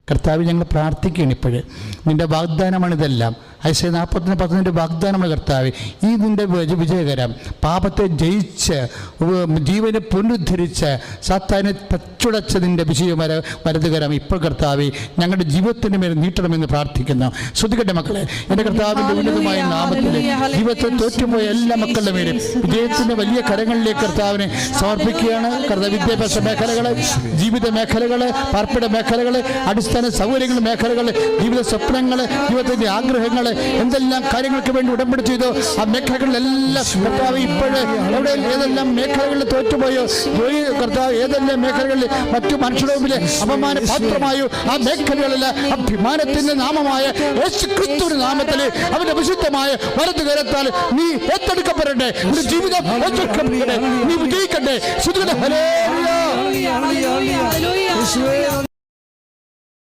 കർത്താവ്, ഞങ്ങൾ പ്രാർത്ഥിക്കുകയാണ് ഇപ്പോഴേ. നിൻ്റെ വാഗ്ദാനമാണിതെല്ലാം. ഐസയ 40:10 വാഗ്ദാനമാണ് കർത്താവ്. ഈ നിൻ്റെ വിജയകരം പാപത്തെ ജയിച്ച് ജീവനെ പുനരുദ്ധരിച്ച് സാത്താനെ തച്ചുടച്ചതിൻ്റെ വിജയം വലതുകരം ഇപ്പോൾ കർത്താവ് ഞങ്ങളുടെ ജീവിതത്തിൻ്റെ മേൽ നീട്ടണമെന്ന് പ്രാർത്ഥിക്കുന്നു. ശ്രദ്ധിക്കട്ടെ മക്കളെ, എൻ്റെ കർത്താവിൻ്റെ ഉന്നതമായ നാമത്തിൽ ജീവിതത്തിൽ തോറ്റുപോയ എല്ലാ മക്കളുടെ മേലും വിജയത്തിൻ്റെ വലിയ കരങ്ങളിലേക്ക് കർത്താവിനെ സമർപ്പിക്കുകയാണ്. കർത്താവ് വിദ്യാഭ്യാസ മേഖലകൾ, ജീവിത മേഖലകൾ, പാർപ്പിട മേഖലകൾ, അടിസ്ഥാന സൗകര്യങ്ങൾ മേഖലകൾ, ജീവിത സ്വപ്നങ്ങൾ, ജീവിതത്തിൻ്റെ ആഗ്രഹങ്ങൾ, എന്തെല്ലാം കാര്യങ്ങൾക്ക് വേണ്ടി ഉടമ്പടി ചെയ്തോ ആ മേഖലകളിലെല്ലാം കർത്താവ് ഇപ്പോഴേ എവിടെ ഏതെല്ലാം മേഖലകളിൽ തോറ്റുപോയോ, കർത്താവ് ഏതെല്ലാം മേഖലകളിൽ മറ്റു മനുഷ്യരുടെ മുമ്പിൽ അപമാന പാത്രമായോ ആ മേഖലകളിൽ അഭിമാനത്തിന്റെ നാമമായ യേശുക്രിസ്തുവിന്റെ നാമത്തിൽ അവന്റെ വിശുദ്ധമായ വലതു കരത്താൽ നീ ഏറ്റെടുക്കപ്പെടട്ടെ. നിന്റെ ജീവിതം ഏറ്റെടുക്കപ്പെടട്ടെ. നീ വിജയിക്കട്ടെ.